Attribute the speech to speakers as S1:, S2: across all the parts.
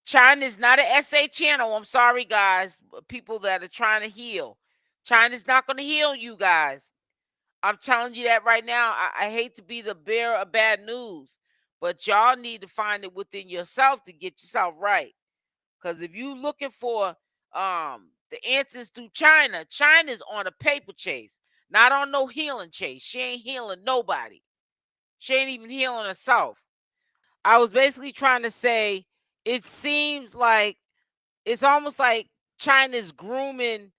S1: China is not an SA channel. I'm sorry, guys. People that are trying to heal. China's not going to heal you guys. I'm telling you that right now. I hate to be the bearer of bad news, but y'all need to find it within yourself to get yourself right. Because if you looking for the answers through China, China's on a paper chase, not on no healing chase. She ain't healing nobody. She ain't even healing herself. I was basically trying to say it seems like it's almost like China's grooming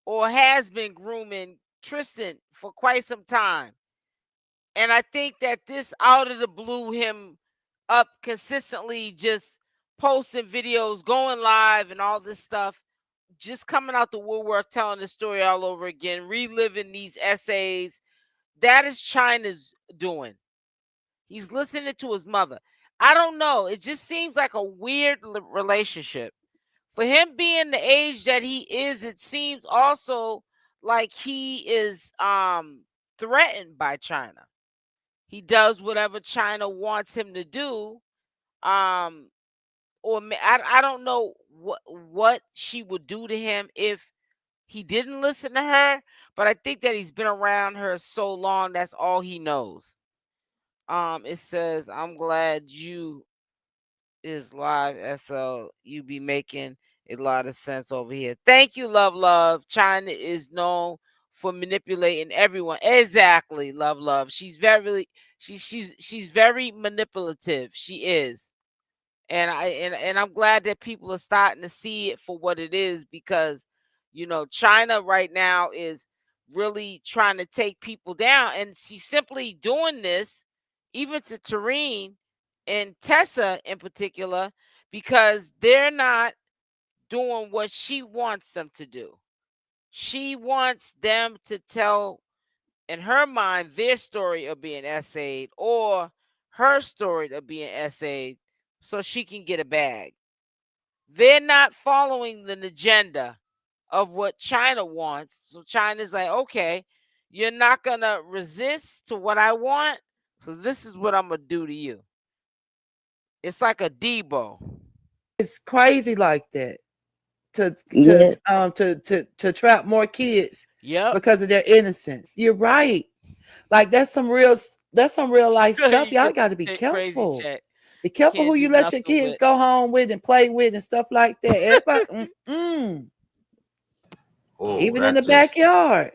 S1: or has been grooming Tristan for quite some time. And I think that this out of the blue, him up consistently just posting videos, going live and all this stuff, just coming out the woodwork, telling the story all over again, reliving these essays. That is China's doing. He's listening to his mother. I don't know. It just seems like a weird relationship. For him being the age that he is, it seems also like he is threatened by China. He does whatever China wants him to do. Or I don't know what she would do to him if he didn't listen to her, but I think that he's been around her so long, that's all he knows. It says, I'm glad you is live, SL. You be making a lot of sense over here. Thank you, love. China is known for manipulating everyone. Exactly, love. She's very she's very manipulative. She is. And I'm glad that people are starting to see it for what it is, because China right now is really trying to take people down, and she's simply doing this even to Tareen and Tessa in particular, because they're not doing what she wants them to do. She wants them to tell, in her mind, their story of being essayed or her story of being essayed so she can get a bag. They're not following the agenda of what China wants. So China's like, okay, you're not going to resist to what I want, so this is what I'm going to do to you. It's like a Debo.
S2: It's crazy like that to
S3: Yeah.
S2: trap more kids
S1: Yep.
S2: because of their innocence. You're right. Like that's some real life stuff.
S1: You
S2: Y'all
S1: get
S2: got
S1: the
S2: to be
S1: crazy
S2: careful.
S1: check.
S2: Be careful who
S1: Can't do
S2: you let your
S1: nothing
S2: kids
S1: with.
S2: go home with and play with and stuff like that. Everybody,
S4: Oh,
S2: even in the backyard.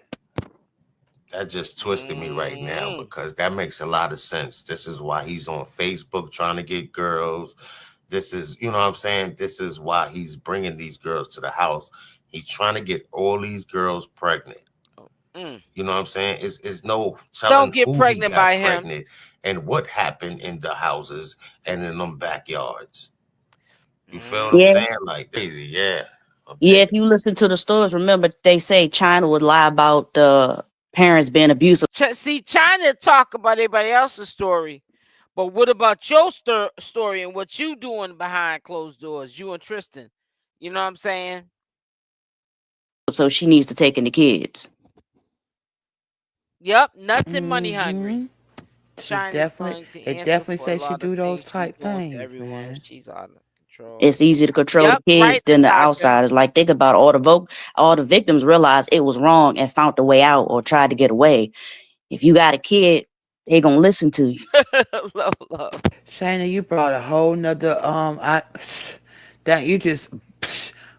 S4: that just twisted me right now, because that makes a lot of sense. This is why he's on Facebook trying to get girls. This is, you know what I'm saying? This is why he's bringing these girls to the house. He's trying to get all these girls pregnant. You know what I'm saying? It's no telling
S1: Don't get
S4: who he
S1: pregnant
S4: got
S1: by him.
S4: pregnant and what happened in the houses and in them backyards. You feel what I'm
S3: Yeah.
S4: saying? Like crazy, yeah.
S3: Yeah, if you listen to the stories, remember they say China would lie about the parents being abusive.
S1: See, China talk about everybody else's story, but what about your story and what you doing behind closed doors? You and Tristan, you know what I'm saying?
S3: So she needs to take in the kids.
S1: Yep, nuts and money hungry. China's going to
S2: It
S1: answer
S2: definitely
S1: for a
S2: says she
S1: lot of
S2: do those
S1: things she's
S2: type
S1: doing to
S2: things,
S1: everyone.
S2: man.
S1: She's out of control.
S3: It's easy to control
S1: Yep,
S3: the kids
S1: right,
S3: than the
S1: Natasha.
S3: outsiders. Like, think about all the victims realized it was wrong and found a way out or tried to get away. If you got a kid, they gonna listen to you.
S1: love.
S2: Chayna, you brought a whole nother that you just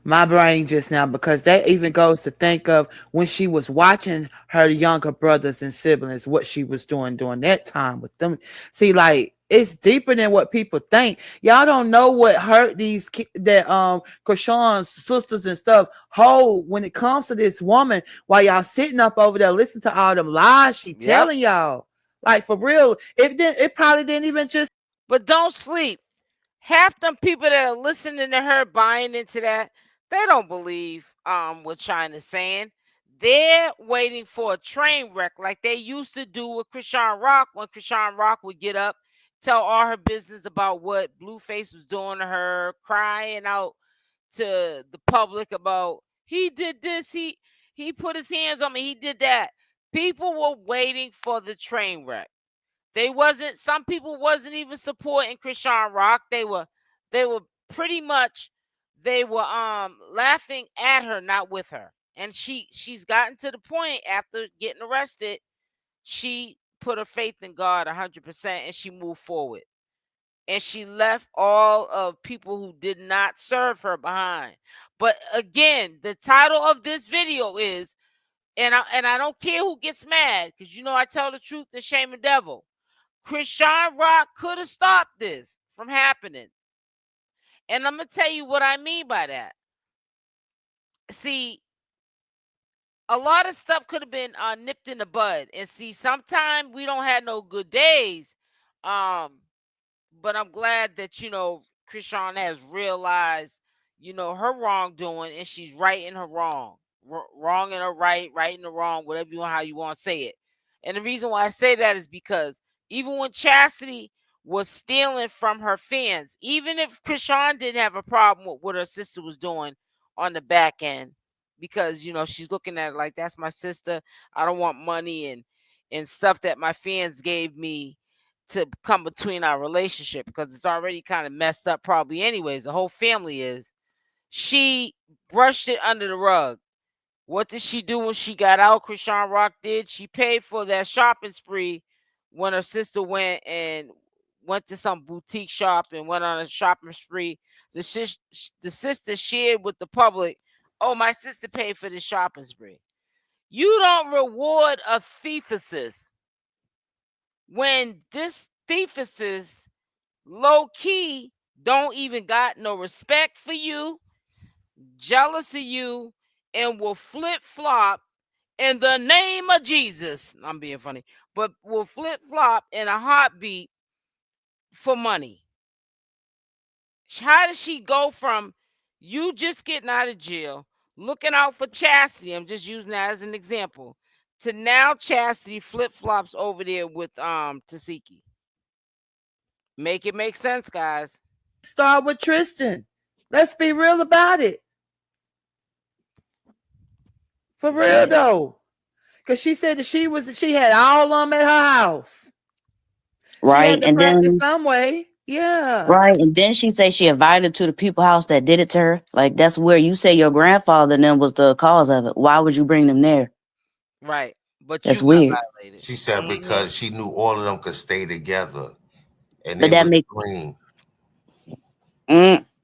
S2: my brain just now, because that even goes to think of when she was watching her younger brothers and siblings, what she was doing during that time with them. See, like it's deeper than what people think. Y'all don't know what hurt these Chrisean's sisters and stuff hold when it comes to this woman, while y'all sitting up over there listening to all them lies she telling y'all. Like for real, it probably didn't even just.
S1: But don't sleep. Half them people that are listening to her buying into that, they don't believe what China's saying. They're waiting for a train wreck like they used to do with Chriseanrock, when Chriseanrock would get up, tell all her business about what Blueface was doing to her, crying out to the public about he did this, he put his hands on me, he did that. People were waiting for the train wreck. Some people wasn't even supporting Chriseanrock. They were pretty much they were laughing at her, not with her. And she's gotten to the point after getting arrested, she put her faith in God 100% and she moved forward. And she left all of people who did not serve her behind. But again, the title of this video is, and I don't care who gets mad, because I tell the truth and shame the devil. Chriseanrock could have stopped this from happening. And I'm going to tell you what I mean by that. See, a lot of stuff could have been nipped in the bud. And see, sometimes we don't have no good days. But I'm glad that, Chrisean has realized, her wrongdoing, and she's righting her wrong. Wrong and her right and the wrong, whatever how you want to say it. And the reason why I say that is because even when Chasity was stealing from her fans, even if Chrisean didn't have a problem with what her sister was doing on the back end, because she's looking at it like, that's my sister. I don't want money and stuff that my fans gave me to come between our relationship, because it's already kind of messed up probably anyways. The whole family is. She brushed it under the rug. What did she do when she got out? Chriseanrock did. She paid for that shopping spree when her sister went to some boutique shop and went on a shopping spree. The sister shared with the public, oh, my sister paid for the shopping spree. You don't reward a thiefasis when this thiefasis low key don't even got no respect for you, jealous of you, and will flip flop in the name of Jesus. I'm being funny, but will flip flop in a heartbeat for money. How does she go from you just getting out of jail, looking out for Chasity? I'm just using that as an example. To now Chasity flip flops over there with Tasiki. Make it make sense, guys.
S2: Start with Tristan. Let's be real about it. For real though. Because she said that she had all of them at her house. She
S3: Right.
S2: had to
S3: And
S2: practice
S3: then
S2: some way. Yeah.
S3: right. And then she said she invited to the people house that did it to her. Like that's where you say your grandfather and them was the cause of it. Why would you bring them there?
S1: Right. But
S3: That's
S1: you got
S3: weird.
S1: violated.
S4: She said
S1: Mm-hmm.
S4: because she knew all of them could stay together, and
S3: But
S4: it
S3: that
S4: was
S3: makes
S4: green.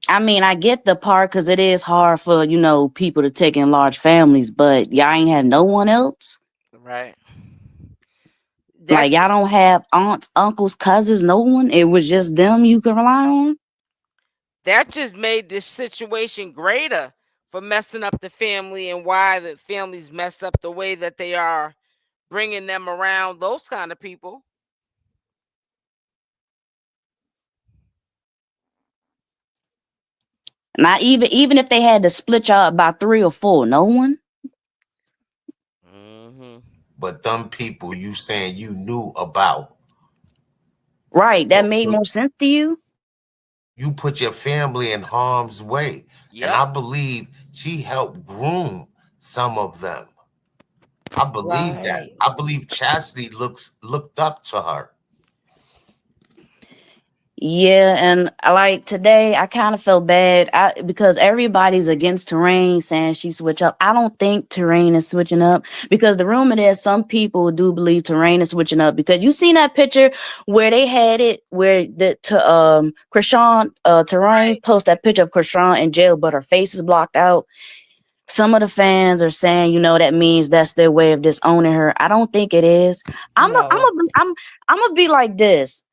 S3: I mean, I get the part because it is hard for, people to take in large families, but y'all ain't have no one else.
S1: Right. That
S3: Like y'all don't have aunts, uncles, cousins, no one. It was just them you could rely on.
S1: that just made this situation greater for messing up the family, and why the family's messed up the way that they are, bringing them around those kind of people.
S3: Not even if they had to split y'all up by 3 or 4, no one.
S1: Mm-hmm.
S4: But them people you saying you knew about,
S3: Right. That
S4: or
S3: made more sense to you.
S4: you put your family in harm's way. And
S1: Yep.
S4: I believe she helped groom some of them. I believe that.
S2: Right.
S4: I believe Chastity looked up to her.
S3: Yeah, and like today, I kind of felt bad because everybody's against Terrain saying she switch up. I don't think Terrain is switching up because the rumor is some people do believe Terrain is switching up because you seen that picture where they had it where Chrisean Terrain
S1: Right.
S3: post that picture of Chrisean in jail, but her face is blocked out. Some of the fans are saying, that means that's their way of disowning her. I don't think it is.
S2: No.
S3: I'm gonna be like this.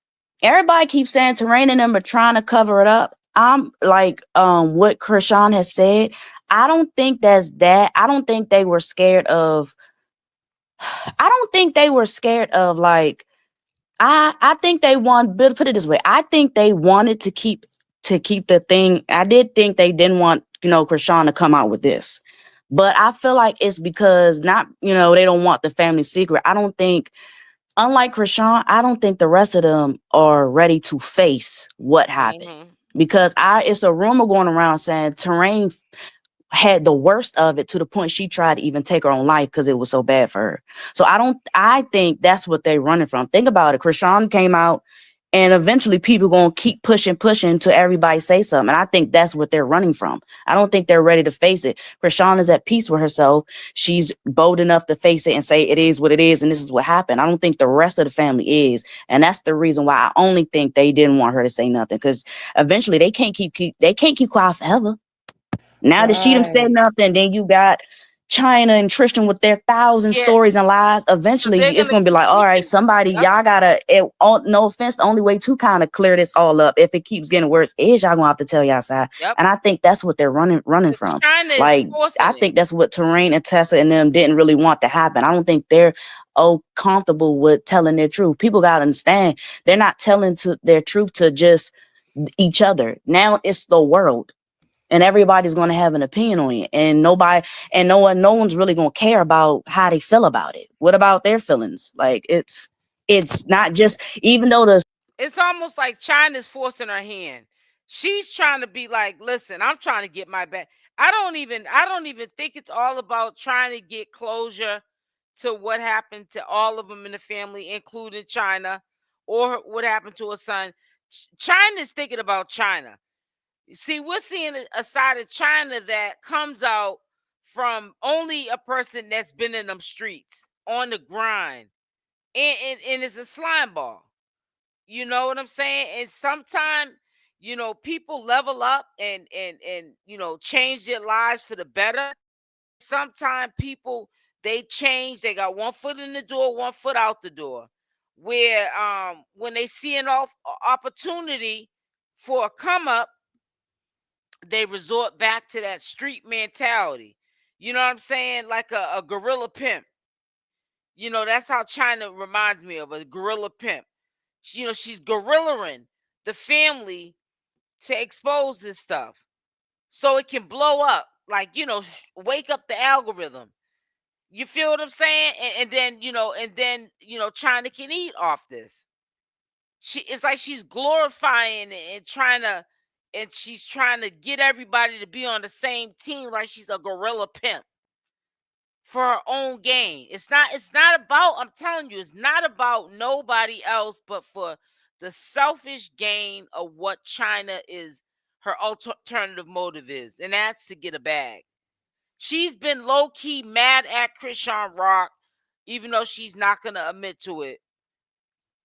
S3: Everybody keeps saying Terrain and them are trying to cover it up. I'm like, what Chrisean has said. I don't think that's that. I don't think they were scared of. I don't think they were scared of like. I think they want. Put it this way. I think they wanted to keep the thing. I did think they didn't want Chrisean to come out with this, but I feel like it's because not they don't want the family secret. I don't think. Unlike Chrisean, I don't think the rest of them are ready to face what happened
S1: Mm-hmm.
S3: because it's a rumor going around saying Terrain had the worst of it to the point she tried to even take her own life because it was so bad for her. So I think that's what they're running from. Think about it. Chrisean came out And eventually people going to keep pushing until everybody say something. And I think that's what they're running from. I don't think they're ready to face it. Chrisean is at peace with herself. She's bold enough to face it and say it is what it is and this is what happened. I don't think the rest of the family is. And that's the reason why I only think they didn't want her to say nothing, because eventually they can't keep quiet forever. Now that she done said
S2: Right.
S3: nothing, then you got Chyna and Tristan with their 1,000
S1: Yeah.
S3: stories and lies.
S1: So
S3: Eventually,
S1: they're
S3: it's
S1: gonna
S3: gonna be
S1: keep
S3: like, all right,
S1: pushing.
S3: somebody,
S1: Yep.
S3: y'all gotta. No offense, the only way to kind of clear this all up, if it keeps getting worse, is y'all gonna have to tell y'all side.
S1: Yep.
S3: And I think that's what they're running
S1: But
S3: from.
S1: China is
S3: Like,
S1: forcing
S3: I
S1: it.
S3: think that's what Terrain and Tessa and them didn't really want to happen. I don't think they're comfortable with telling their truth. People gotta understand, they're not telling their truth to just each other. Now it's the world. And everybody's going to have an opinion on it, and no one's really going to care about how they feel about it. What about their feelings? Like, it's not just, even though the
S1: It's almost like China's forcing her hand. She's trying to be like, listen, I'm trying to get my back. I don't even think it's all about trying to get closure to what happened to all of them in the family, including Chyna, or what happened to her son. China's thinking about Chyna. See, we're seeing a side of Chyna that comes out from only a person that's been in them streets on the grind, and is a slime ball. You know what I'm saying? And sometimes, people level up and change their lives for the better. Sometimes people, they change, they got one foot in the door, one foot out the door. Where when they see an opportunity for a come up, they resort back to that street mentality. You know what I'm saying? Like a gorilla pimp. That's how Chyna reminds me of a gorilla pimp. She's gorillaing the family to expose this stuff so it can blow up. Like, wake up the algorithm. You feel what I'm saying? And then, China can eat off this. It's like she's glorifying and she's trying to get everybody to be on the same team, like she's a gorilla pimp for her own gain. It's not about, I'm telling you, it's not about nobody else but for the selfish gain of what China is, her alternative motive is, and that's to get a bag. She's been low-key mad at Chriseanrock, even though she's not gonna admit to it.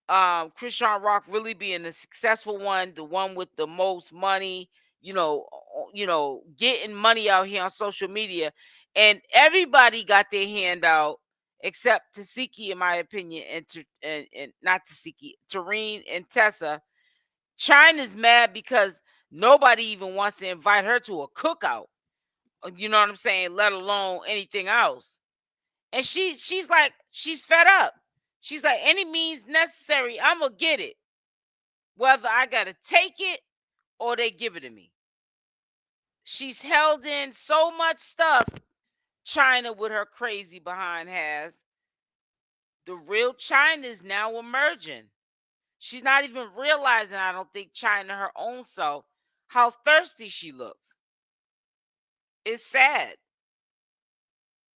S1: Chriseanrock really being the successful one, the one with the most money, getting money out here on social media, and everybody got their hand out except Tasiki, in my opinion, and not Tasiki, Tareen and Tessa. Chyna's mad because nobody even wants to invite her to a cookout. You know what I'm saying? Let alone anything else. And she's like, she's fed up. She's like, any means necessary, I'm gonna get it. Whether I gotta take it or they give it to me. She's held in so much stuff, Chyna with her crazy behind has. The real Chyna is now emerging. She's not even realizing, I don't think, Chyna her own self, how thirsty she looks. It's sad.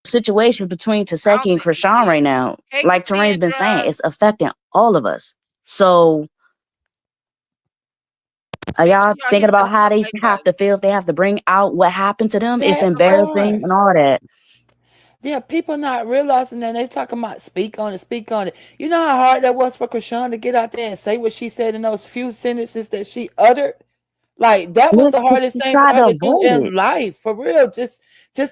S3: situation between
S1: I don't
S3: Taseki and
S1: think she
S3: Chrisean right
S1: cares.
S3: now,
S1: Hey,
S3: like Terrain's been saying,
S1: Cassandra.
S3: it's affecting all of us. So are
S1: Make
S3: y'all
S1: sure y'all
S3: thinking
S1: hit
S3: about how
S1: the
S3: they
S1: like
S3: have
S1: button.
S3: to feel if they have to bring out what happened to them? It's
S1: Hit
S2: That
S1: the like
S3: embarrassing
S1: button.
S2: part.
S3: and all that.
S2: Yeah, people not realizing that they talking about speak on it, speak on it. You know how hard that was for Chrisean to get out there and say what she said in those few sentences that she uttered? Like that was
S3: Look,
S2: the hardest
S3: she
S2: thing for
S3: tried
S2: her
S3: to
S2: to do
S3: avoid it.
S2: in life, for real. Just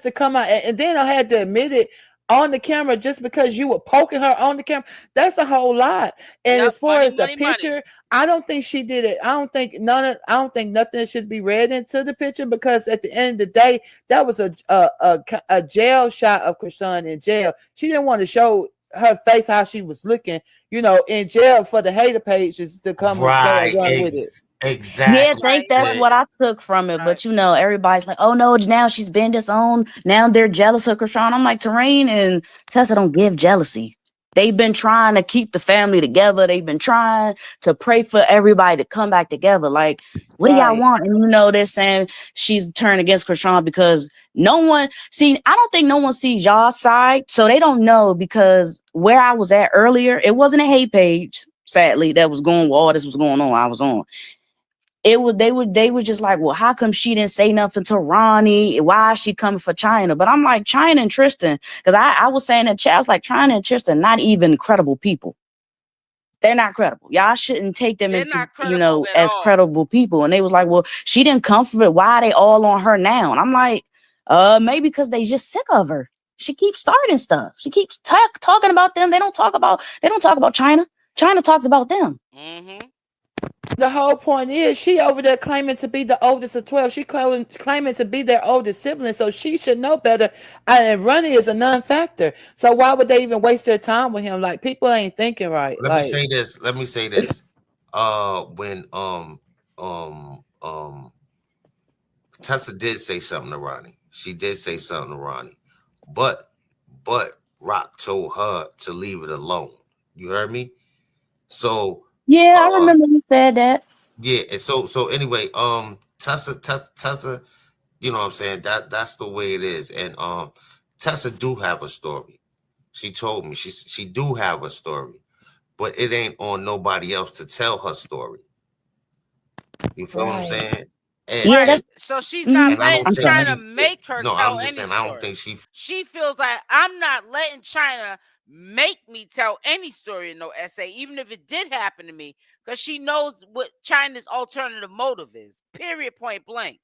S2: to come out and then I had to admit it on the camera just because you were poking her on the camera. That's a whole lot. And
S1: Yep,
S2: as far
S1: money,
S2: as the
S1: money, money.
S2: picture, I don't think she did it. I don't think nothing should be read into the picture because at the end of the day, that was a jail shot of Chrisean in jail. She didn't want to show her face how she was looking, in jail for the hater pages to come and play
S4: Right.
S2: along with it.
S3: Yeah, I
S4: Exactly.
S3: think
S1: Right,
S3: that's
S1: but
S3: what I took from it.
S1: right.
S3: But everybody's like, oh no, now she's been disowned. Now they're jealous of Chrisean. I'm like, Terrain and Tessa don't give jealousy. They've been trying to keep the family together. They've been trying to pray for everybody to come back together. Like, what do y'all
S2: Right.
S3: want? And they're saying she's turned against Chrisean because I don't think no one sees y'all's side. So they don't know, because where I was at earlier, it wasn't a hate page. sadly, that was going while all this was going on. I was on. They were just like, well, how come she didn't say nothing to Ronnie? Why is she coming for Chyna? But I'm like, Chyna and Tristan, because I was saying in chat, I was like, Chyna and Tristan, not even credible people. They're not credible. Y'all shouldn't take them
S1: They're
S3: into,
S1: not credible at
S3: as
S1: all.
S3: credible people. And they was like, well, she didn't come for it. Why are they all on her now? And I'm like, maybe because they just sick of her. She keeps starting stuff. She keeps talking about them. They don't talk about Chyna. Chyna talks about them.
S1: Mm-hmm.
S2: The whole point is she over there claiming to be the oldest of 12. She claiming to be their oldest sibling, so she should know better. And Ronnie is a non-factor. So why would they even waste their time with him? Like, people ain't thinking right.
S4: Let me say this. When Tessa did say something to Ronnie. She did say something to Ronnie. But Rock told her to leave it alone. You heard me? So
S3: yeah, I remember you said that.
S4: Yeah, and so anyway, Tessa, you know what I'm saying? That's the way it is. And Tessa do have a story. She told me she do have a story, but it ain't on nobody else to tell her story. You feel what I'm saying? And,
S3: Yeah, that's
S1: so she's not
S4: and I
S1: letting
S4: don't think
S1: Chyna
S4: she.
S1: make her
S4: No,
S1: tell
S4: I'm just
S1: any
S4: saying
S1: story.
S4: I don't think
S1: She feels like I'm not letting Chyna make me tell any story in no essay, even if it did happen to me, because she knows what Chyna's alternative motive is. Period. Point blank.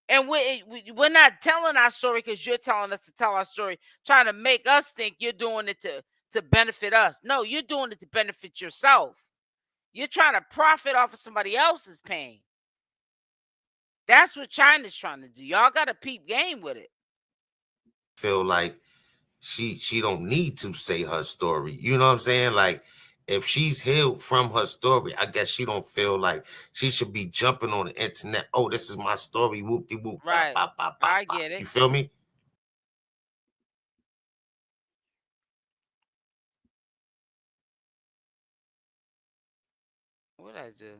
S1: And we're not telling our story because you're telling us to tell our story, trying to make us think you're doing it to benefit us. No, you're doing it to benefit yourself. You're trying to profit off of somebody else's pain. That's what Chyna's trying to do. Y'all got to peep game with it.
S4: feel like she don't need to say her story. You know what I'm saying? Like, if she's healed from her story, I guess she don't feel like she should be jumping on the internet. Oh, this is my story. Whoop de whoop.
S1: Right.
S4: Bop, bop, bop,
S1: I
S4: bop.
S1: get it.
S4: You feel me?
S1: What I do?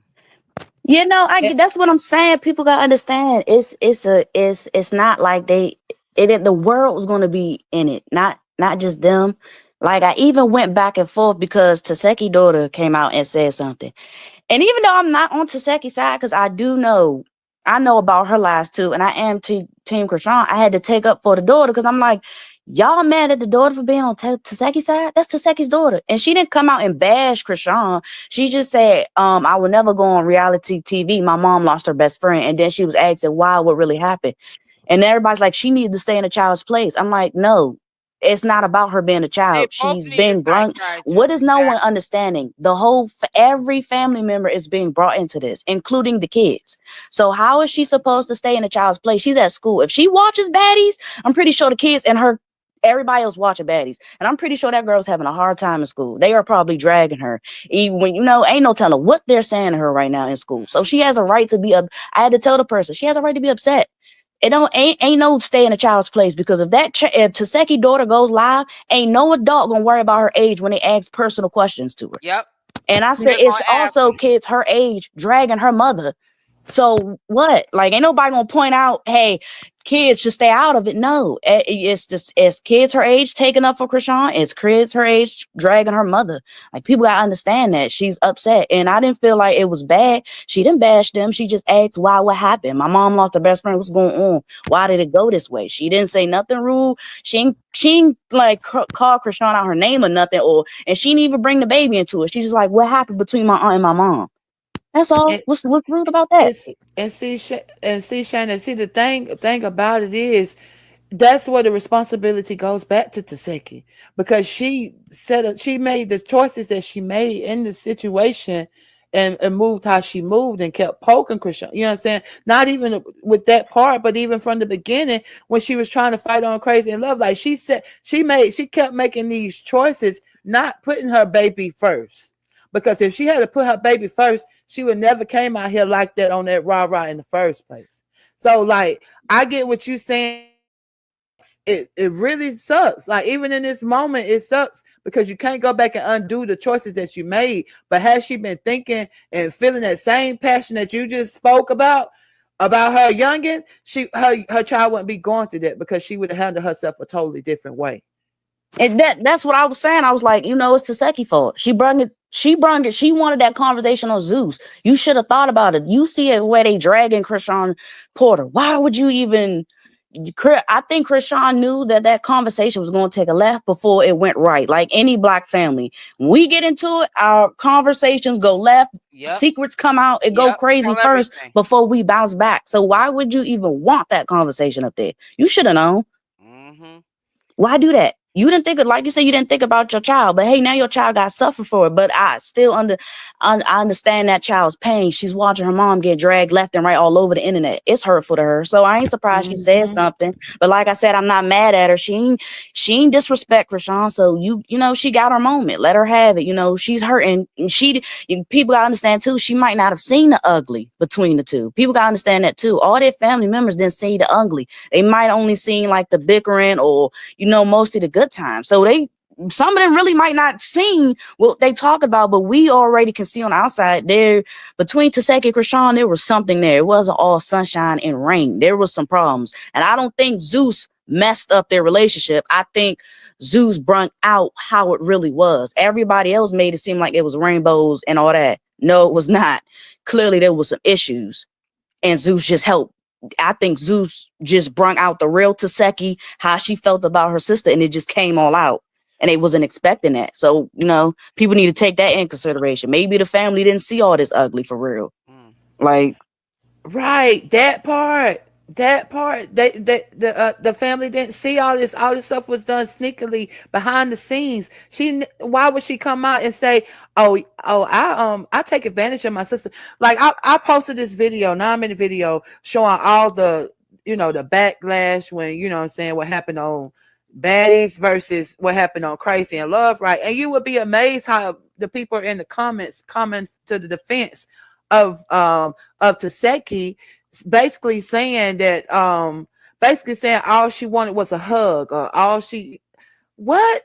S3: You know, that's what I'm saying. People gotta understand. It's not like the world was gonna be in it, not just them. Like, I even went back and forth because Taseki's daughter came out and said something. And even though I'm not on Taseki's side, because I know about her lies too, and I am Team Chrisean, I had to take up for the daughter because I'm like, y'all mad at the daughter for being on Taseki's side? That's Taseki's daughter. And she didn't come out and bash Chrisean. She just said, I would never go on reality TV. My mom lost her best friend. And then she was asking why, what really happened. And everybody's like, she needed to stay in a child's place. I'm like, no. It's not about her being a child. She's being brought. What is no one understanding? Every family member is being brought into this, including the kids. So how is she supposed to stay in a child's place? She's at school. If she watches baddies, I'm pretty sure the kids and everybody else watching baddies. And I'm pretty sure that girl's having a hard time in school. They are probably dragging her. Even when, ain't no telling what they're saying to her right now in school. So she has a right to be I had to tell the person, she has a right to be upset. It ain't no stay in a child's place, because if if Taseki's daughter goes live, ain't no adult gonna worry about her age when they ask personal questions to her.
S1: Yep.
S3: And I said, it's also kids her age dragging her mother. So what? Like, ain't nobody gonna point out, hey, kids should stay out of it. No, it's just, it's kids her age taking up for Chrisean. It's kids her age dragging her mother. Like, people gotta understand that she's upset. And I didn't feel like it was bad. She didn't bash them. She just asked why, what happened. My mom lost her best friend. What's going on? Why did it go this way? She didn't say nothing rude. She ain't like call Chrisean out her name or nothing. And she didn't even bring the baby into it. She's just like, what happened between my aunt and my mom? That's all. What's rude about that?
S2: See, Chayna, see, the thing about it is, that's where the responsibility goes back to Taseki, because she made the choices that she made in the situation, and moved how she moved and kept poking Chrisean. You know what I'm saying? Not even with that part, but even from the beginning when she was trying to fight on Crazy in Love, like she said, she kept making these choices, not putting her baby first. Because if she had to put her baby first, she would never came out here like that on that rah-rah in the first place. So, like, I get what you're saying. It really sucks. Like, even in this moment, it sucks because you can't go back and undo the choices that you made. But has she been thinking and feeling that same passion that you just spoke about her youngin, her child wouldn't be going through that, because she would have handled herself a totally different way.
S3: And that's what I was saying. I was like, it's Taseki fault. She brung it. She wanted that conversation on Zeus. You should have thought about it. You see it where they dragging Chrisean Porter. Why would you even? I think Chrisean knew that conversation was going to take a left before it went right. Like any black family, when we get into it, our conversations go left.
S1: Yep.
S3: Secrets come out. It go crazy
S1: Tell
S3: first
S1: everything.
S3: before we bounce back. So why would you even want that conversation up there? You should have known.
S1: Mm-hmm.
S3: Why do that? You didn't think of, like you said, you didn't think about your child, but hey, now your child got suffered for it. But I still I understand that child's pain. She's watching her mom get dragged left and right all over the internet. It's hurtful to her. So I ain't surprised she said something. But like I said, I'm not mad at her. She ain't disrespect Chrisean. So she got her moment. Let her have it. She's hurting. People gotta understand too. She might not have seen the ugly between the two. People gotta understand that too. All their family members didn't see the ugly. They might only seen like the bickering or mostly the good times. So some of them really might not seen what they talk about, but we already can see on the outside there between Taseki and Chrisean, there was something there. It wasn't all sunshine and rain. There was some problems. And I don't think Zeus messed up their relationship. I think Zeus brought out how it really was. Everybody else made it seem like it was rainbows and all that. No, it was not. Clearly there was some issues and Zeus just helped. I think Zeus just brought out the real Taseki, how she felt about her sister, and it just came all out. And they wasn't expecting that. So, people need to take that in consideration. Maybe the family didn't see all this ugly for real. Like,
S2: right, that part. The family didn't see all this. All this stuff was done sneakily behind the scenes. Why would she come out and say, I take advantage of my sister? Like I posted this video, 9-minute video showing all the the backlash when what happened on Baddies versus what happened on Chriseanrock, right? And you would be amazed how the people in the comments coming to the defense of Taseki, basically saying that all she wanted was a hug, or what,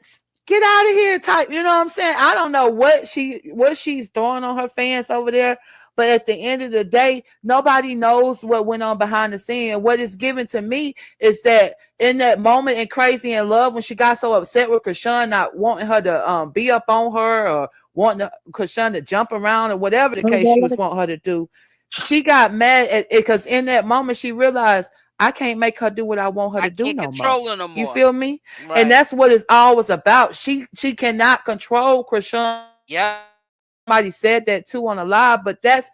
S2: get out of here type, you know what I'm saying? I don't know what she's throwing on her fans over there, but at the end of the day, nobody knows what went on behind the scene. And what is given to me is that in that moment in Chriseanrock, when she got so upset with Chrisean not wanting her to be up on her, or wanting Chrisean to jump around, or whatever the case she was wanting her to do, she got mad at it because in that moment she realized, I can't make her do what I want her to do no more. You feel me? Right. And that's what it's always about. She cannot control Chrisean.
S1: Yeah.
S2: Somebody said that too on a live, but that's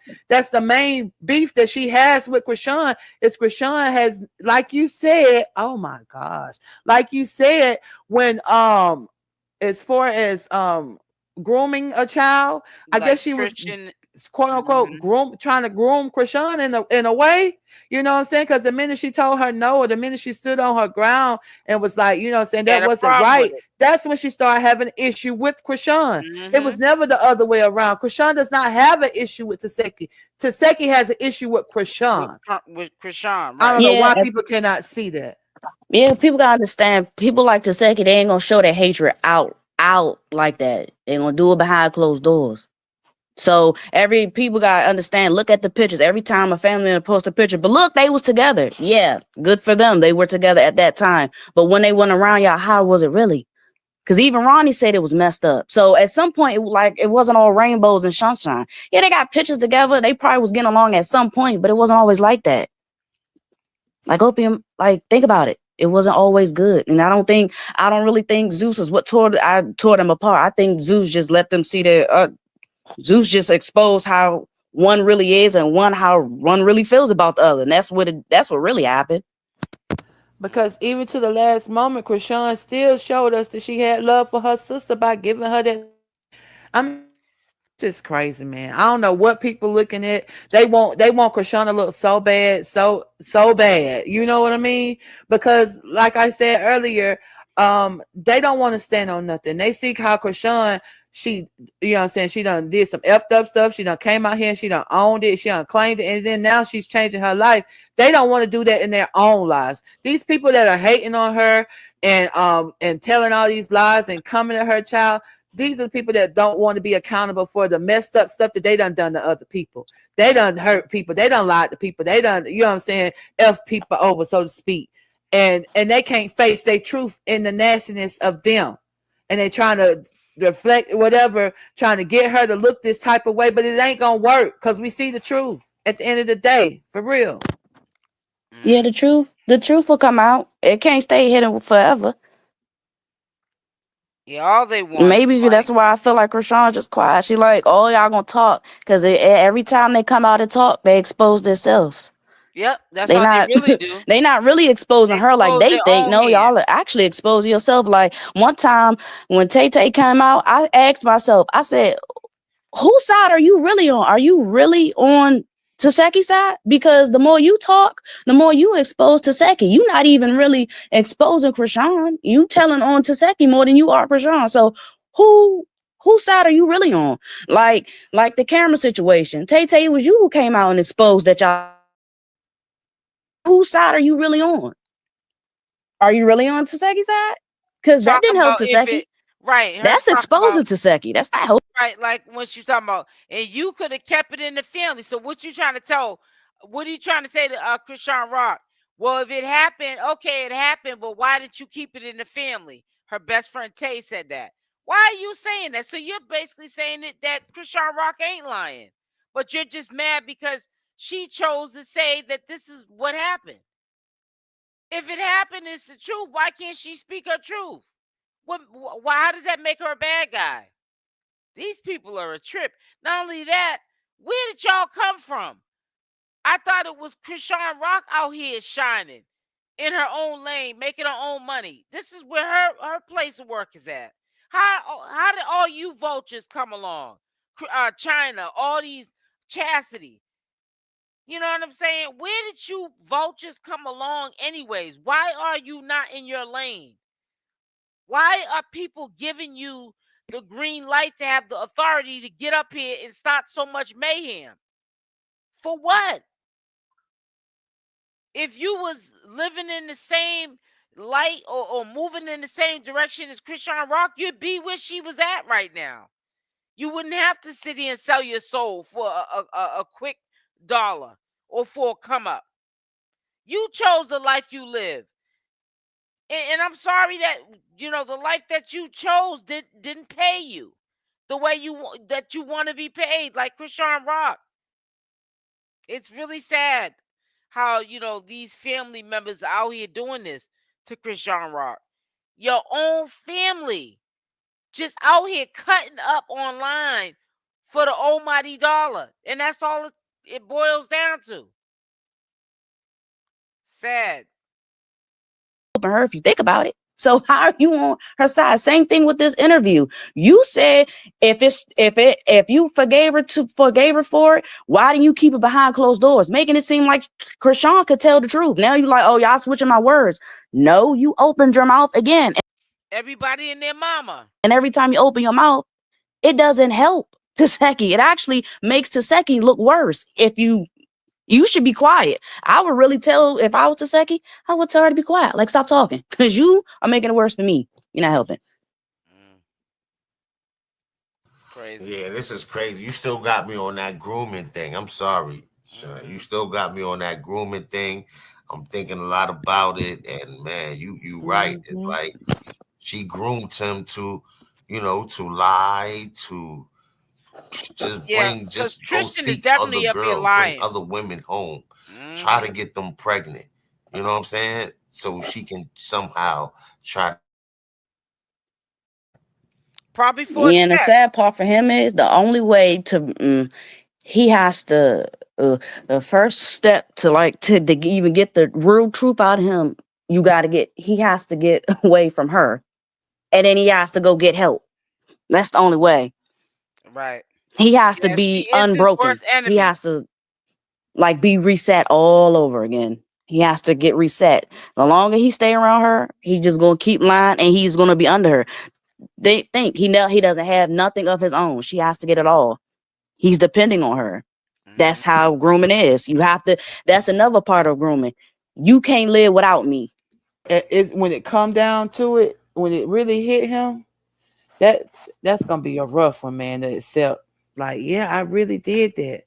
S2: the main beef that she has with Chrisean. Is Chrisean has, like you said, oh my gosh, like you said, when as far as grooming a child, I guess she Christian was quote unquote trying to groom Chrisean in a way, you know what I'm saying? Because the minute she told her no, or the minute she stood on her ground and was like, you know what I'm saying, that wasn't right, that's when she started having an issue with Chrisean. It was never the other way around. Chrisean does not have an issue with Taseki. Taseki has an issue with Chrisean.
S1: With Chrisean, right?
S2: I don't know why people cannot see that.
S3: Yeah, people gotta understand. People like Taseki, they ain't gonna show their hatred out like that. They gonna do it behind closed doors. So people gotta understand. Look at the pictures. Every time a family member posts a picture, but look, they was together. Yeah, good for them. They were together at that time. But when they went around, y'all, how was it really? Because even Ronnie said it was messed up. So at some point, it wasn't all rainbows and sunshine. Yeah, they got pictures together. They probably was getting along at some point, but it wasn't always like that. Like Opium, think about it. It wasn't always good. And I don't really think Zeus is what tore them apart. I think Zeus just let them see that Zeus just exposed how one really is and how one really feels about the other. And that's what really happened.
S2: Because even to the last moment, Chrisean still showed us that she had love for her sister by giving her that. I'm just crazy, man. I don't know what people looking at. They want Chrisean to look so bad, so bad. You know what I mean? Because like I said earlier, they don't want to stand on nothing. They see how Chrisean, she, you know what I'm saying, she done did some effed up stuff. She done came out here and she done owned it. She done claimed it. And then now she's changing her life. They don't want to do that in their own lives. These people that are hating on her and telling all these lies and coming at her child, these are the people that don't want to be accountable for the messed up stuff that they done to other people. They done hurt people. They done lied to people. They done, you know what I'm saying, F people over, so to speak. And they can't face their truth in the nastiness of them. and they trying to reflect whatever, trying to get her to look this type of way, but it ain't gonna work because we see the truth at the end of the day, for real.
S3: Yeah,
S1: Mm.
S3: the truth will come out. It can't stay hidden forever.
S1: Yeah, all they want is
S3: Maybe
S1: money.
S3: that's why I feel like Chrisean just quiet. She like, oh, y'all gonna talk because every time they come out and talk, they expose themselves.
S1: Yep, that's
S3: They
S1: all they
S3: not
S1: really do.
S3: they not really
S1: They
S3: exposing her like
S1: expose
S3: they
S1: their
S3: think.
S1: own
S3: No,
S1: hand.
S3: y'all are actually exposing yourself. Like one time when Tay Tay came out, I asked myself, I said, whose side are you really on? Are you really on Taseki's side? Because the more you talk, the more you expose Taseki. You're not even really exposing Chrisean. You telling on Taseki more than you are Chrisean. So who whose side are you really on? Like the camera situation. Tay Tay, it was you who came out and exposed that y'all. Whose side are you really on? Are you really on Taseki's side? Because that
S1: Talking
S3: didn't help
S1: about if
S3: Taseki.
S1: it right, her
S3: That's
S1: talking about
S3: exposing Taseki. That's not helping.
S1: right, like when she's talking about, and you could have kept it in the family. So what you trying to tell? What are you trying to say to Chriseanrock? Well, if it happened, okay, it happened, but why did you keep it in the family? Her best friend Tay said that. Why are you saying that? So you're basically saying that Chriseanrock ain't lying, but you're just mad because she chose to say that this is what happened. If it happened, it's the truth. Why can't she speak her truth? Why? How does that make her a bad guy? These people are a trip. Not only that, where did y'all come from? I thought it was Chriseanrock out here shining in her own lane, making her own money. This is where her place of work is at. How did all you vultures come along? Chyna, all these Chasity. You know what I'm saying? Where did you vultures come along anyways? Why are you not in your lane? Why are people giving you the green light to have the authority to get up here and start so much mayhem? For what? If you was living in the same light or moving in the same direction as Chriseanrock, you'd be where she was at right now. You wouldn't have to sit here and sell your soul for a quick dollar or for a come up. You chose the life you live. And I'm sorry that the life that you chose didn't pay you the way that you want to be paid, like Chriseanrock. It's really sad how these family members are out here doing this to Chriseanrock. Your own family just out here cutting up online for the almighty dollar, and that's all it boils down to. Sad.
S3: Her if you think about it. So how are you on her side? Same thing with this interview. You said if you forgave her for it, why didn't you keep it behind closed doors, making it seem like Chrisean could tell the truth? Now you like, oh, y'all switching my words. No, you opened your mouth again,
S1: Everybody and their mama.
S3: and every time you open your mouth, it doesn't help Taseki. It actually makes Taseki look worse. You should be quiet. I would really tell if I was Taseki, I would tell her to be quiet. Like, stop talking. Because you are making it worse for me. You're not helping.
S1: Mm, it's crazy.
S4: Yeah, this is crazy. You still got me on that grooming thing. I'm sorry. You still got me on that grooming thing. I'm thinking a lot about it, and man, you right. It's
S3: Mm-hmm.
S4: like she groomed him to, to lie, to
S1: Yeah, because
S4: just go
S1: Tristan is
S4: seek other
S1: definitely up here
S4: girls, bring
S1: lying.
S4: other women home, try to
S1: Hmm.
S4: get them pregnant. You know what I'm saying? So she can somehow try.
S1: Probably for a
S3: Yeah, and the
S1: check.
S3: sad part for him is the only way he has to, the first step to to even get the real truth out of him, he has to get away from her. And then he has to go get help. That's the only way.
S1: Right.
S3: He has to
S1: Yeah, she
S3: be
S1: is his
S3: unbroken.
S1: worst
S3: He
S1: enemy.
S3: has to be reset all over again. He has to get reset. The longer he stay around her, he just gonna keep lying and he's gonna be under her. They think he doesn't have nothing of his own. She has to get it all. He's depending on her. That's
S1: Hmm.
S3: how grooming is. You have to. That's another part of grooming. You can't live without me.
S2: When it come down to it, when it really hit him, that that's gonna be a rough one, man. To accept, like, yeah, I really did that.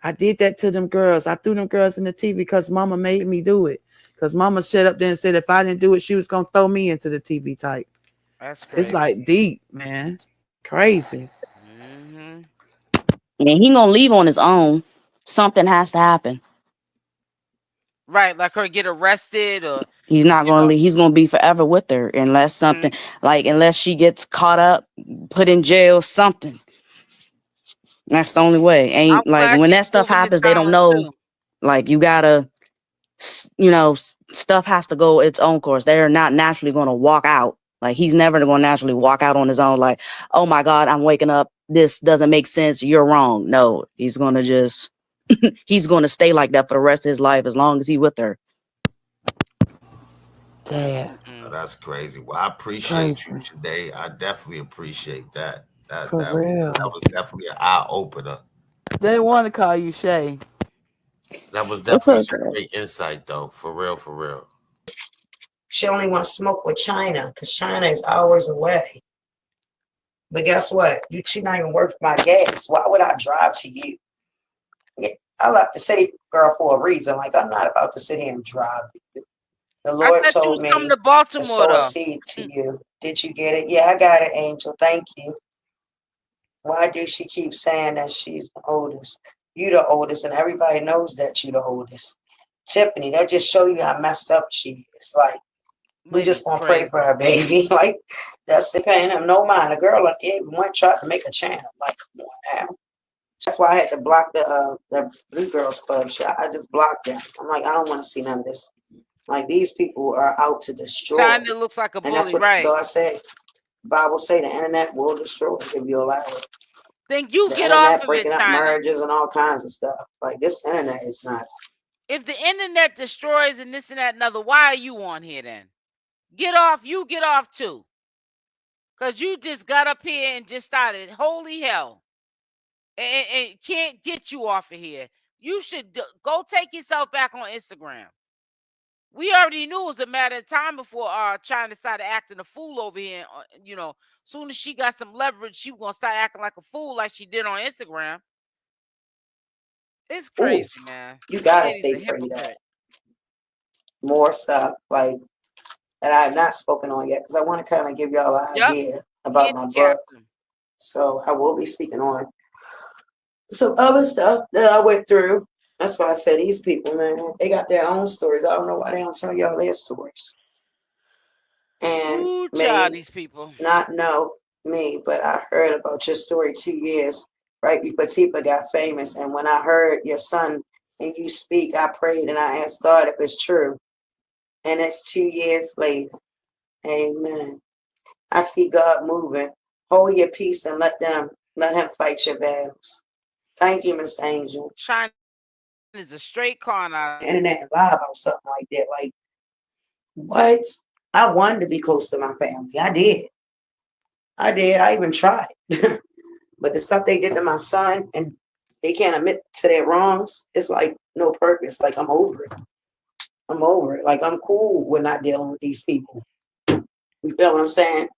S2: I did that to them girls. I threw them girls in the TV because Mama made me do it. Because Mama shut up there and said if I didn't do it, she was gonna throw me into the TV type.
S1: That's
S2: It's
S1: crazy.
S2: like deep, man. Crazy.
S1: Hmm.
S3: And he gonna leave on his own. Something has to happen.
S1: Right, like her get arrested or
S3: He's not
S1: you
S3: gonna
S1: know.
S3: leave. He's gonna be forever with her unless something,
S1: Mhm.
S3: like, unless she gets caught up, put in jail, something. That's the only way.
S1: I'm
S3: Ain't like
S1: glad
S3: when
S1: she's
S3: that stuff
S1: moving to
S3: happens, they don't
S1: silence
S3: know.
S1: too.
S3: Like you gotta, stuff has to go its own course. They're not naturally gonna walk out. Like he's never gonna naturally walk out on his own. Like, oh my God, I'm waking up. This doesn't make sense. You're wrong. No, he's gonna just, he's gonna stay like that for the rest of his life as long as he with her.
S2: Dad.
S4: Oh,
S1: Mm-mm.
S4: that's crazy. Well, I appreciate you
S2: Crazy.
S4: today. I definitely appreciate that. That
S2: For
S4: that that
S2: real.
S4: was definitely an eye opener.
S2: They want to call you Shay.
S4: That was
S3: It's
S4: definitely some
S3: okay.
S4: great insight, though. For real, for real.
S5: She only want to smoke with China because China is hours away. But guess what? She not even worth my gas. Why would I drive to you? Yeah, I left the city, girl, for a reason. Like, I'm not about to sit here and drive. The
S1: I
S5: Lord
S1: thought you
S5: told
S1: was coming
S5: me
S1: to
S5: to
S1: Baltimore
S5: sow a
S1: though.
S5: seed to you. Did you get it? Yeah, I got it, Angel. Thank you. Why do she keep saying that she's the oldest? You the oldest, and everybody knows that you the oldest. Tiffany, that just show you how messed up she is. Like, we
S1: Lady's
S5: just gonna pray
S1: crazy.
S5: for her, baby. Like, that's it, paying him no mind. A girl even one tried to make a channel. Like, come on now. That's why I had to block the Blue Girls Club. I just blocked them. I'm like, I don't want to see none of this. Like, these people are out to destroy.
S1: China looks like a
S5: And that's
S1: bully,
S5: what
S1: right?
S5: God said. The Bible say the internet will destroy if you allow it.
S1: Then you
S5: The
S1: get off
S5: internet
S1: of it,
S5: breaking up
S1: China.
S5: marriages and all kinds of stuff. Like, this internet is not.
S1: If the internet destroys and this and that and other, why are you on here then? Get off. You get off too. Because you just got up here and just started. Holy hell. And can't get you off of here. You should go take yourself back on Instagram. We already knew it was a matter of time before China started acting a fool over here. Soon as she got some leverage, she was gonna start acting like a fool like she did on Instagram. It's
S5: Ooh,
S1: crazy, man.
S5: you
S1: That
S5: gotta
S1: lady's
S5: stay
S1: a
S5: prayed up.
S1: hypocrite.
S5: More stuff like that I have not spoken on yet because I want to kind of give y'all an
S1: Yep,
S5: idea about my book.
S1: handicapped them.
S5: So I will be speaking on some other stuff that I went through. That's why I said these people, man, they got their own stories. I don't know why they don't tell y'all their stories. And
S1: Ooh, child,
S5: may
S1: these people.
S5: not know me, but I heard about your story 2 years right before Tifa got famous. And when I heard your son and you speak, I prayed and I asked God if it's true. And it's 2 years later. Amen. I see God moving. Hold your peace and let him fight your battles. Thank you, Miss Angel.
S1: China is a straight con artist.
S5: Internet and lie about something like that. Like, what? I wanted to be close to my family. I did. I did. I even tried. But the stuff they did to my son and they can't admit to their wrongs, it's like no purpose. Like, I'm over it. I'm over it. Like, I'm cool with not dealing with these people. You feel what I'm saying?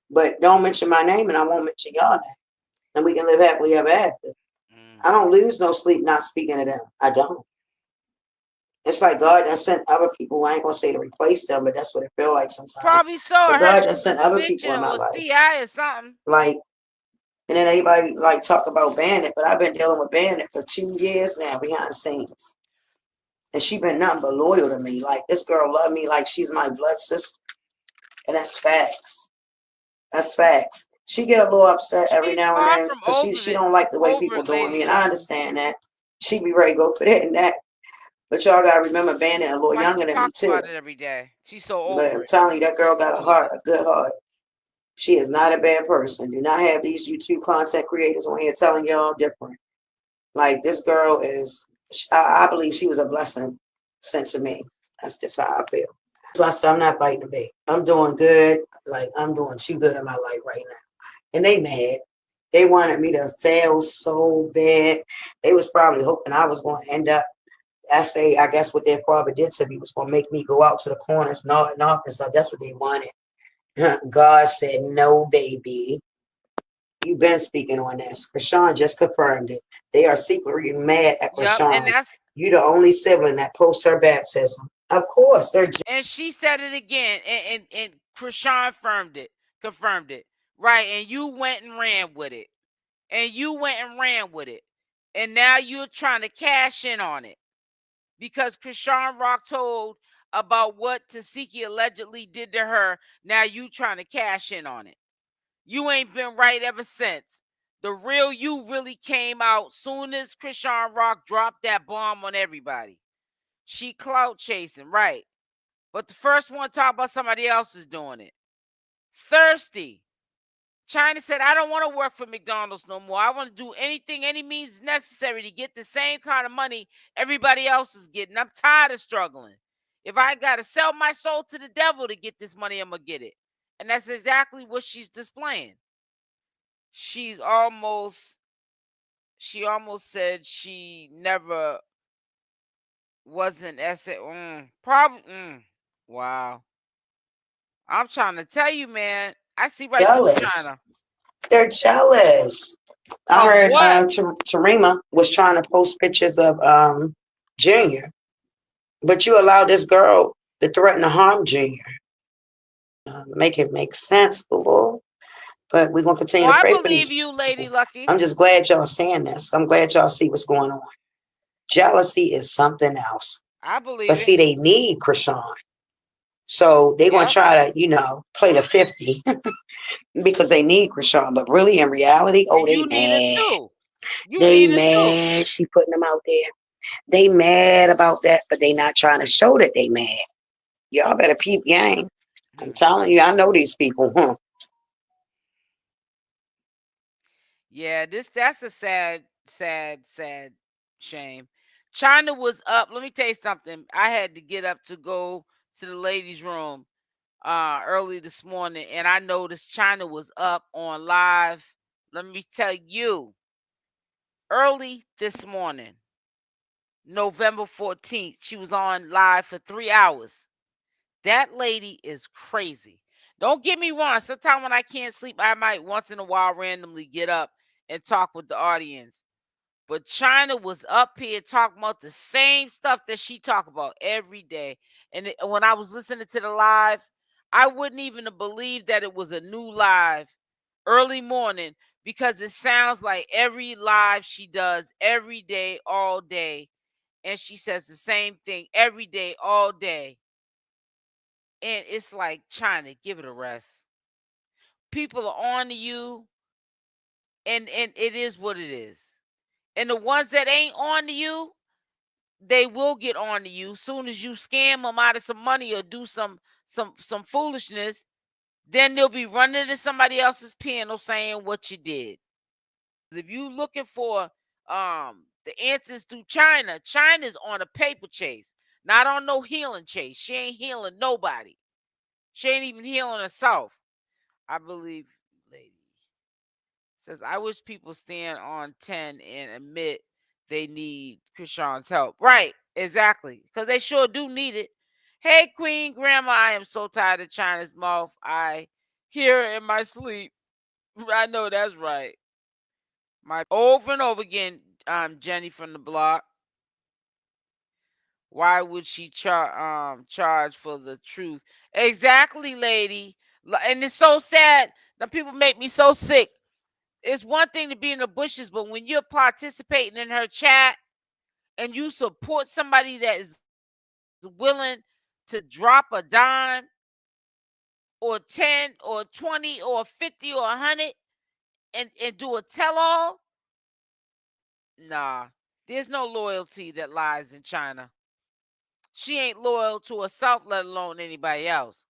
S5: But don't mention my name and I won't mention y'all name. And we can live happily ever after. I don't lose no sleep not speaking to them. I don't. It's like God done sent other people. I ain't gonna say to replace them, but that's what it feel like sometimes.
S1: Probably so. I
S5: But
S1: heard
S5: God
S1: she
S5: done
S1: was a
S5: sent other people
S1: snitching
S5: in my
S1: or a
S5: life.
S1: CI or something.
S5: Like, and then everybody like talk about Bandit, but I've been dealing with Bandit for 2 years now behind the scenes. And she been nothing but loyal to me. Like, this girl love me like she's my blood sister. And that's facts. That's facts. She get a little upset every
S1: She's
S5: now and
S1: far
S5: then
S1: from
S5: because she don't like the way
S1: over
S5: people
S1: it,
S5: doing me.
S1: lady.
S5: And I understand that. She be ready to go for that and that. But y'all gotta remember Bandit a little
S1: Why she
S5: younger than me
S1: talks
S5: too.
S1: about it every day? She's so
S5: But
S1: over
S5: I'm
S1: it.
S5: telling you, that girl got a
S1: Full of
S5: heart,
S1: it.
S5: a good heart. She is not a bad person. Do not have these YouTube content creators on here telling y'all different. Like, this girl is, I believe she was a blessing sent to me. That's just how I feel. So I said, I'm not fighting the bait. I'm doing good. Like, I'm doing too good in my life right now. And they mad. They wanted me to fail so bad. They was probably hoping I was going to end up. I guess what their father did to me was going to make me go out to the corners, nodding off and stuff. That's what they wanted. God said, no, baby. You've been speaking on this. Chrisean just confirmed it. They are secretly mad at
S1: Yep, and
S5: Chrisean. You the only sibling that posts her baptism. Of course, they're
S1: she said it again, and Chrisean affirmed it. confirmed it. Right, and you went and ran with it. And you went and ran with it. And now you're trying to cash in on it. Because Chriseanrock told about what 𝗪𝗪𝗫 allegedly did to her. Now you trying to cash in on it. You ain't been right ever since. The real you really came out soon as Chriseanrock dropped that bomb on everybody. She clout chasing, right? But the first one talk about somebody else is doing it. Thirsty. Chyna said, I don't want to work for McDonald's no more. I want to do anything, any means necessary to get the same kind of money everybody else is getting. I'm tired of struggling. If I got to sell my soul to the devil to get this money, I'm going to get it. And that's exactly what she's displaying. She almost said she never wasn't probably. Wow. I'm trying to tell you, man. I see right through
S5: Jealous.
S1: Chyna.
S5: They're jealous. I
S1: Of
S5: heard
S1: what?
S5: Cherima was trying to post pictures of Junior, but you allowed this girl to threaten to harm Junior. Make it make sense, boo. But we're gonna continue
S1: Oh,
S5: to
S1: I
S5: pray for
S1: believe
S5: these
S1: you, Lady
S5: people.
S1: Lucky.
S5: I'm just glad y'all saying this. I'm glad y'all see what's going on. Jealousy is something else.
S1: I believe
S5: But
S1: it.
S5: see, they need Chrisean. So they're gonna
S1: Yep.
S5: try to, play the 50 because they need Chrisean. But really in reality,
S1: And
S5: they
S1: you need it
S5: mad.
S1: too. You
S5: They
S1: need it too.
S5: mad. She putting them out there. They mad about that, but they not trying to show that they mad. Y'all better peep gang. I'm telling you, I know these people.
S1: Yeah, that's a sad shame. Chyna was up. Let me tell you something. I had to get up to go to the ladies' room early this morning, and I noticed Chyna was up on live. Let me tell you, early this morning, November 14th, she was on live for 3 hours. That lady is crazy. Don't get me wrong. Sometimes when I can't sleep, I might once in a while randomly get up and talk with the audience. But Chyna was up here talking about the same stuff that she talk about every day. And when I was listening to the live, I wouldn't even have believed that it was a new live early morning because it sounds like every live she does every day, all day. And she says the same thing every day, all day. And it's like, Chyna, give it a rest. People are on to you, and it is what it is. And the ones that ain't on to you, they will get on to you. Soon as you scam them out of some money or do some foolishness, then they'll be running to somebody else's panel saying what you did. If you looking for the answers through Chyna's on a paper chase, not on no healing chase. She ain't healing nobody. She ain't even healing herself. I believe, lady says, I wish people stand on 10 and admit they need Chrisean's help. Right, exactly. Because they sure do need it. Hey, Queen Grandma, I am so tired of Chyna's mouth. I hear it in my sleep. I know that's right. My over and over again, Jenny from the block. Why would she charge for the truth? Exactly, lady. And it's so sad. The people make me so sick. It's one thing to be in the bushes, but when you're participating in her chat and you support somebody that is willing to drop a dime or 10 or 20 or 50 or 100 and do a tell-all, nah, there's no loyalty that lies in Chyna. She ain't loyal to herself, let alone anybody else.